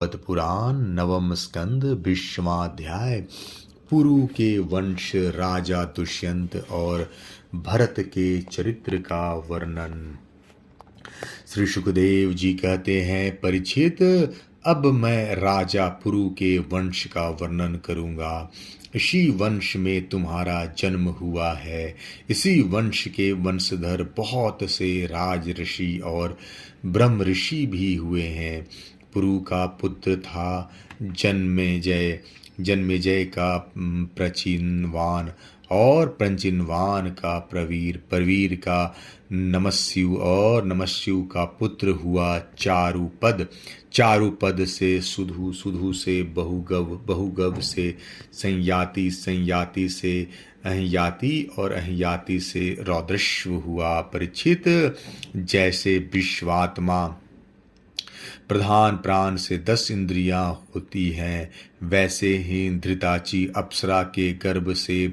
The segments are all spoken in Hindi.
पद्म पुराण नवम स्कंद विश्वाध्याय। पुरु के वंश राजा दुष्यंत और भरत के चरित्र का वर्णन। श्री सुखदेव जी कहते हैं, परीक्षित, अब मैं राजा पुरु के वंश का वर्णन करूंगा। इसी वंश में तुम्हारा जन्म हुआ है। इसी वंश के वंशधर बहुत से राज ऋषि और ब्रह्म ऋषि भी हुए हैं। पुरु का पुत्र था जन्मेजय, जन्मेजय का प्रचिनवान और प्रचिनवान का प्रवीर, प्रवीर का नमस्यु और नमस्यु का पुत्र हुआ चारुपद, चारुपद से सुधु, सुधु से बहुगव, बहुगव से संयाति, संयाति से अहियाति और अहियाति से रौद्रश्व हुआ। परीक्षित, जैसे विश्वात्मा प्रधान प्राण से 10 इंद्रियां होती हैं, वैसे ही धृताची अप्सरा के गर्भ से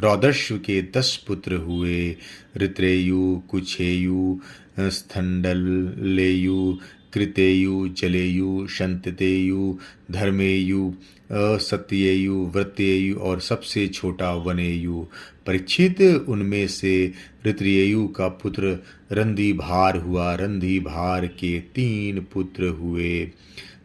रौद्रश्व के 10 पुत्र हुए। ऋत्रेयु, कुछेयु, स्थंडलेयु, कृतेयु, जलेयु, शंततेयु, धर्मेयु, सत्येयु, व्रतेयु और सबसे छोटा वनेयु। परीक्षित, उनमें से ऋत्रेयु का पुत्र रंधिभार हुआ। रंधिभार के 3 पुत्र हुए,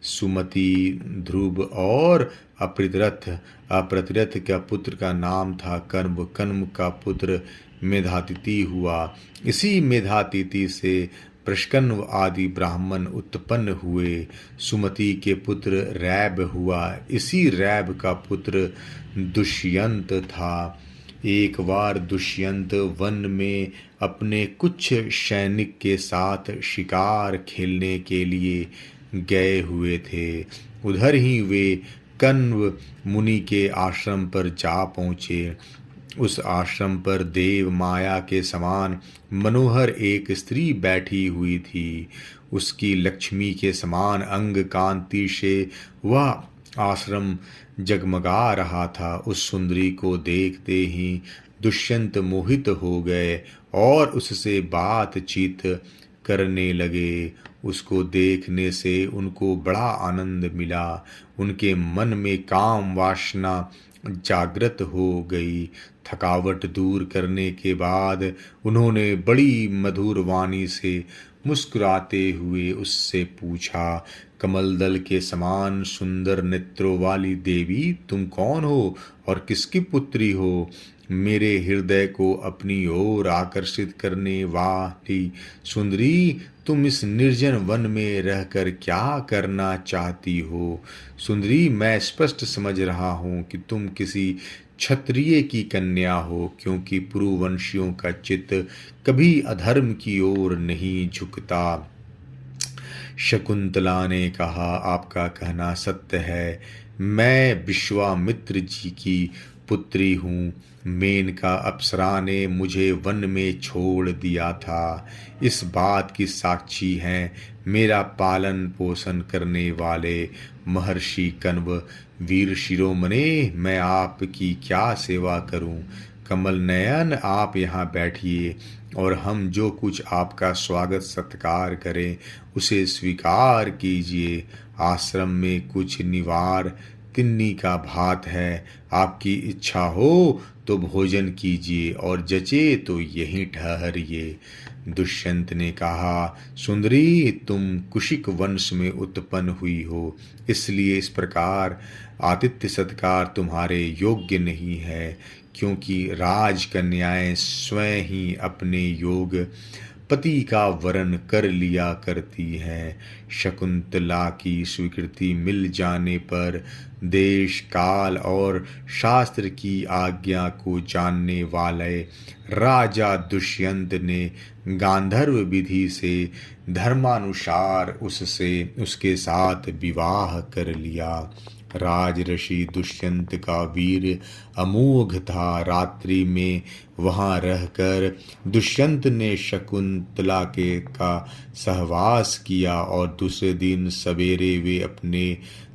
सुमति, ध्रुव और अप्रतिरथ। अप्रतिरथ का पुत्र का नाम था कर्म। कर्म का पुत्र मेधातिथि हुआ। इसी मेधातिथि से प्रष्कन्व आदि ब्राह्मण उत्पन्न हुए। सुमति के पुत्र रैब हुआ। इसी रैब का पुत्र दुष्यंत था। एक बार दुष्यंत वन में अपने कुछ सैनिक के साथ शिकार खेलने के लिए गए हुए थे। उधर ही वे कण्व मुनि के आश्रम पर जा पहुँचे। उस आश्रम पर देव माया के समान मनोहर एक स्त्री बैठी हुई थी। उसकी लक्ष्मी के समान अंग कांति से वह आश्रम जगमगा रहा था। उस सुंदरी को देखते ही दुष्यंत मोहित हो गए और उससे बातचीत करने लगे। उसको देखने से उनको बड़ा आनंद मिला। उनके मन में काम वासना जागृत हो गई। थकावट दूर करने के बाद उन्होंने बड़ी मधुर वाणी से मुस्कुराते हुए उससे पूछा, कमल दल के समान सुंदर नेत्रों वाली देवी, तुम कौन हो और किसकी पुत्री हो? मेरे हृदय को अपनी ओर आकर्षित करने वाली सुंदरी, तुम इस निर्जन वन में रहकर क्या करना चाहती हो? सुंदरी, मैं स्पष्ट समझ रहा हूँ कि तुम किसी क्षत्रिय की कन्या हो, क्योंकि पुरुवंशियों का चित्त कभी अधर्म की ओर नहीं झुकता। शकुंतला ने कहा, आपका कहना सत्य है। मैं विश्वामित्र जी की पुत्री हूँ। मेनका अप्सरा ने मुझे वन में छोड़ दिया था। इस बात की साक्षी हैं मेरा पालन पोषण करने वाले महर्षि कण्व। वीर शिरोमणे, मैं आपकी क्या सेवा करूं? कमल नयन, आप यहाँ बैठिए और हम जो कुछ आपका स्वागत सत्कार करें उसे स्वीकार कीजिए। आश्रम में कुछ निवार तिन्नी का भात है। आपकी इच्छा हो तो भोजन कीजिए और जचे तो यहीं ठहरिए। दुष्यंत ने कहा, सुंदरी, तुम कुशिक वंश में उत्पन्न हुई हो, इसलिए इस प्रकार आतिथ्य सत्कार तुम्हारे योग्य नहीं है, क्योंकि राजकन्याएं स्वयं ही अपने योग पति का वरण कर लिया करती हैं। शकुंतला की स्वीकृति मिल जाने पर देश, काल और शास्त्र की आज्ञा को जानने वाले राजा दुष्यंत ने गांधर्व विधि से धर्मानुसार उसके साथ विवाह कर लिया। राजऋषि दुष्यंत का वीर अमोघ था। रात्रि में वहां रहकर दुष्यंत ने शकुंतला के का सहवास किया और दूसरे दिन सवेरे वे अपने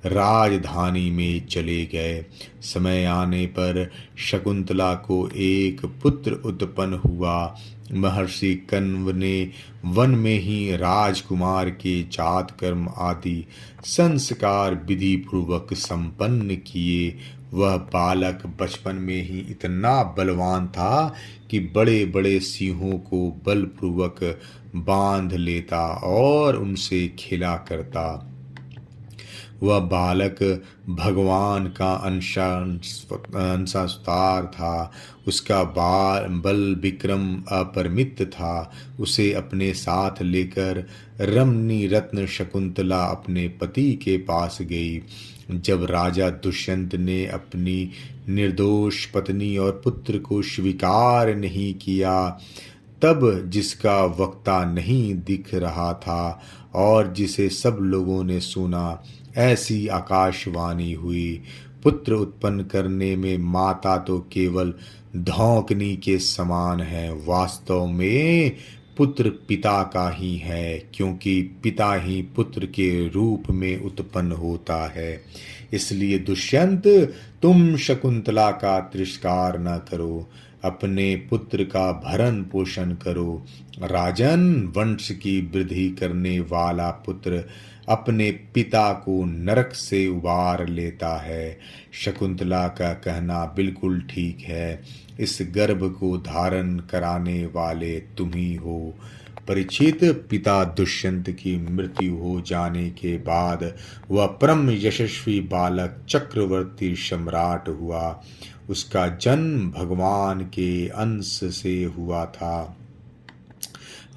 राजधानी में चले गए। समय आने पर शकुंतला को एक पुत्र उत्पन्न हुआ। महर्षि कण्व ने वन में ही राजकुमार के जात कर्म आदि संस्कार विधि पूर्वक संपन्न किए। वह बालक बचपन में ही इतना बलवान था कि बड़े बड़े सिंहों को बलपूर्वक बांध लेता और उनसे खेला करता। वह बालक भगवान का अंशावतार था। उसका बल विक्रम अपरिमित था। उसे अपने साथ लेकर रमणी रत्न शकुंतला अपने पति के पास गई। जब राजा दुष्यंत ने अपनी निर्दोष पत्नी और पुत्र को स्वीकार नहीं किया, तब जिसका वक्ता नहीं दिख रहा था और जिसे सब लोगों ने सुना, ऐसी आकाशवाणी हुई, पुत्र उत्पन्न करने में माता तो केवल धौंकनी के समान है। वास्तव में पुत्र पिता का ही है, क्योंकि पिता ही पुत्र के रूप में उत्पन्न होता है। इसलिए दुष्यंत, तुम शकुंतला का तिरस्कार न करो, अपने पुत्र का भरण पोषण करो। राजन, वंश की वृद्धि करने वाला पुत्र अपने पिता को नरक से उबार लेता है। शकुंतला का कहना बिल्कुल ठीक है। इस गर्भ को धारण कराने वाले तुम ही हो। परीक्षित, पिता दुष्यंत की मृत्यु हो जाने के बाद वह परम यशस्वी बालक चक्रवर्ती सम्राट हुआ। उसका जन्म भगवान के अंश से हुआ था।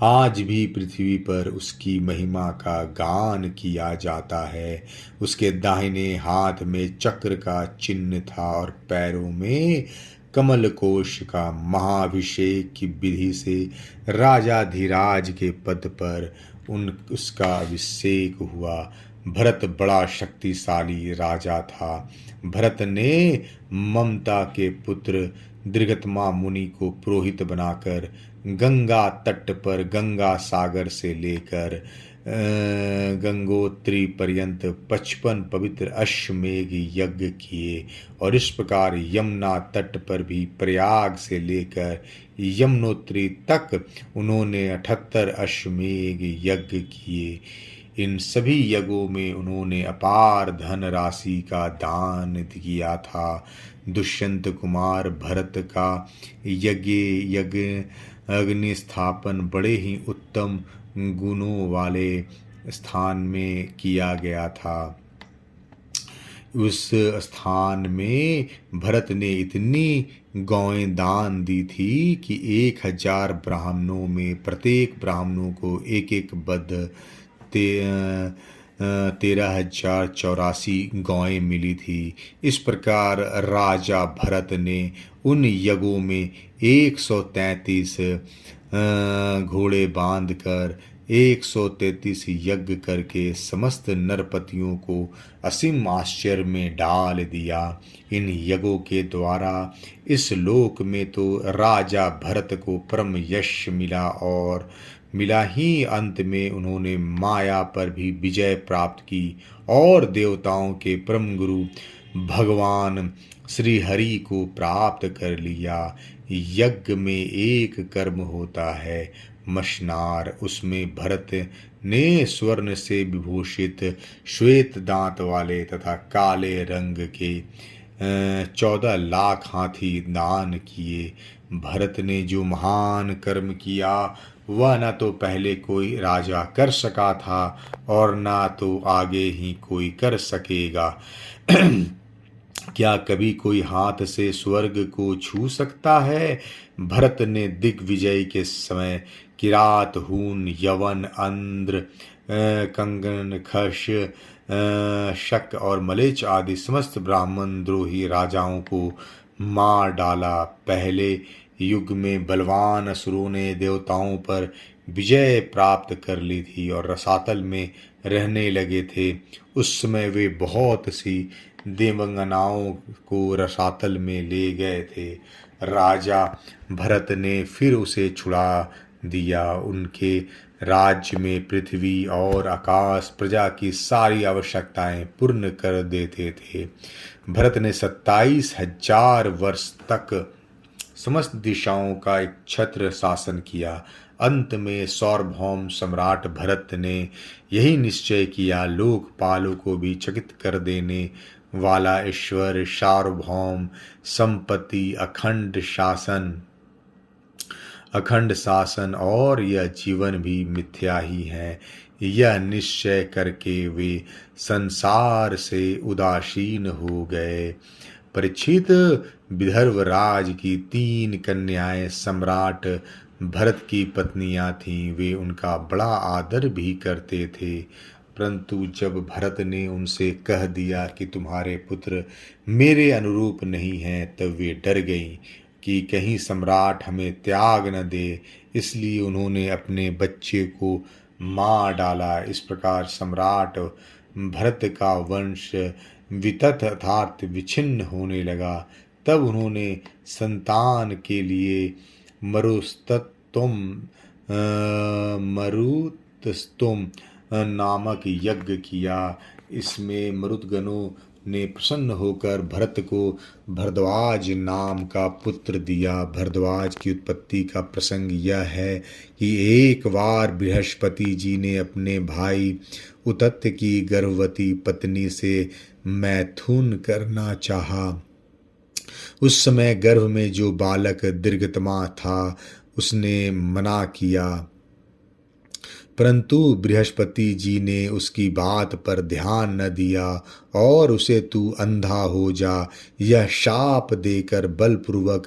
आज भी पृथ्वी पर उसकी महिमा का गान किया जाता है। उसके दाहिने हाथ में चक्र का चिन्ह था और पैरों में कमल कोश का। महाभिषेक की विधि से राजाधिराज के पद पर उसका अभिषेक हुआ। भरत बड़ा शक्तिशाली राजा था। भरत ने ममता के पुत्र दृढ़तमा मुनि को पुरोहित बनाकर गंगा तट पर गंगा सागर से लेकर गंगोत्री पर्यंत 55 पवित्र अश्वमेघ यज्ञ किए, और इस प्रकार यमुना तट पर भी प्रयाग से लेकर यमुनोत्री तक उन्होंने 78 अश्वमेघ यज्ञ किए। इन सभी यज्ञों में उन्होंने अपार धन राशि का दान किया था। दुष्यंत कुमार भरत का यज्ञ अग्नि स्थापन बड़े ही उत्तम गुणों वाले स्थान में किया गया था। उस स्थान में भरत ने इतनी गौएं दान दी थी कि 1000 ब्राह्मणों में प्रत्येक ब्राह्मणों को एक एक बद्ध 13,084 गौएं मिली थी। इस प्रकार राजा भरत ने उन यज्ञों में 133 घोड़े बांधकर 133 यज्ञ करके समस्त नरपतियों को असीम आश्चर्य में डाल दिया। इन यज्ञों के द्वारा इस लोक में तो राजा भरत को परम यश मिला, और मिला ही अंत में उन्होंने माया पर भी विजय प्राप्त की और देवताओं के परम गुरु भगवान श्री हरि को प्राप्त कर लिया। यज्ञ में एक कर्म होता है मशनार। उसमें भरत ने स्वर्ण से विभूषित श्वेत दांत वाले तथा काले रंग के 14 लाख हाथी दान किए। भरत ने जो महान कर्म किया वह न तो पहले कोई राजा कर सका था और न तो आगे ही कोई कर सकेगा। क्या कभी कोई हाथ से स्वर्ग को छू सकता है? भरत ने दिग्विजय के समय किरात, हून, यवन, अंध्र, कंगन, खश, शक और मलेच आदि समस्त ब्राह्मण द्रोही राजाओं को मार डाला। पहले युग में बलवान असुरों ने देवताओं पर विजय प्राप्त कर ली थी और रसातल में रहने लगे थे। उस समय वे बहुत सी देवंगनाओं को रसातल में ले गए थे। राजा भरत ने फिर उसे छुड़ा दिया। उनके राज्य में पृथ्वी और आकाश प्रजा की सारी आवश्यकताएं पूर्ण कर देते थे। भरत ने 27,000 वर्ष तक समस्त दिशाओं का एक छत्र शासन किया। अंत में सार्वभौम सम्राट भरत ने यही निश्चय किया, लोकपालों को भी चकित कर देने वाला ईश्वर, सार्वभौम, संपत्ति, अखंड शासन और यह जीवन भी मिथ्या ही है। यह निश्चय करके वे संसार से उदासीन हो गए। परीक्षित, विदर्भराज की 3 कन्याएं सम्राट भरत की पत्नियां थीं। वे उनका बड़ा आदर भी करते थे, परंतु जब भरत ने उनसे कह दिया कि तुम्हारे पुत्र मेरे अनुरूप नहीं हैं, तब वे डर गईं कि कहीं सम्राट हमें त्याग न दे। इसलिए उन्होंने अपने बच्चे को मार डाला। इस प्रकार सम्राट भरत का वंश वितत अर्थात विच्छिन्न होने लगा। तब उन्होंने संतान के लिए मरुतस्तुम नामक यज्ञ किया। इसमें मरुदगणों ने प्रसन्न होकर भरत को भरद्वाज नाम का पुत्र दिया। भरद्वाज की उत्पत्ति का प्रसंग यह है कि एक बार बृहस्पति जी ने अपने भाई उतत की गर्भवती पत्नी से मैथुन करना चाहा। उस समय गर्भ में जो बालक दीर्घतमा था उसने मना किया, परंतु बृहस्पति जी ने उसकी बात पर ध्यान न दिया और उसे तू अंधा हो जा यह शाप देकर बलपूर्वक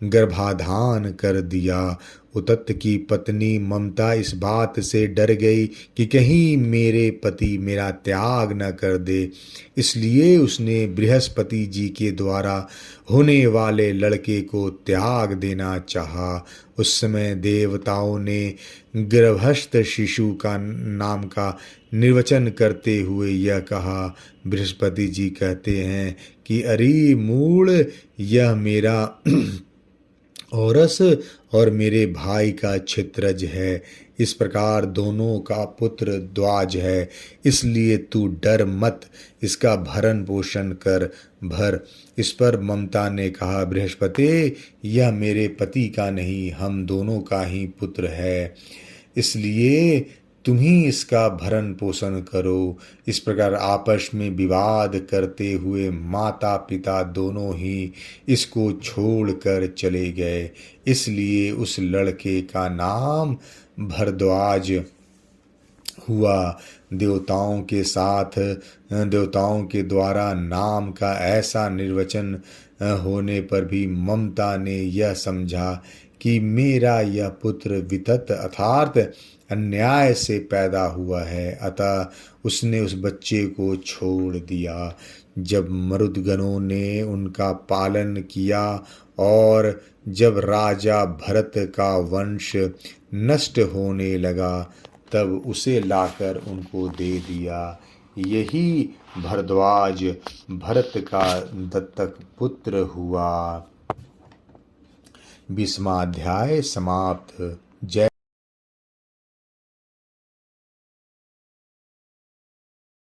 गर्भाधान कर दिया। उतत की पत्नी ममता इस बात से डर गई कि कहीं मेरे पति मेरा त्याग न कर दे, इसलिए उसने बृहस्पति जी के द्वारा होने वाले लड़के को त्याग देना चाहा। उस समय देवताओं ने गर्भस्थ शिशु का नाम का निर्वचन करते हुए यह कहा। बृहस्पति जी कहते हैं कि अरे मूढ़, यह मेरा औरस और मेरे भाई का क्षित्रज है। इस प्रकार दोनों का पुत्र द्वाज है, इसलिए तू डर मत, इसका भरण पोषण कर भर। इस पर ममता ने कहा, बृहस्पति, यह मेरे पति का नहीं, हम दोनों का ही पुत्र है, इसलिए तुम ही इसका भरण पोषण करो। इस प्रकार आपस में विवाद करते हुए माता पिता दोनों ही इसको छोड़कर चले गए। इसलिए उस लड़के का नाम भरद्वाज हुआ। देवताओं के द्वारा नाम का ऐसा निर्वचन होने पर भी ममता ने यह समझा कि मेरा यह पुत्र वितत अर्थात अन्याय से पैदा हुआ है, अतः उसने उस बच्चे को छोड़ दिया। जब मरुदगणों ने उनका पालन किया और जब राजा भरत का वंश नष्ट होने लगा, तब उसे लाकर उनको दे दिया। यही भरद्वाज भरत का दत्तक पुत्र हुआ। 20वां अध्याय समाप्त। जय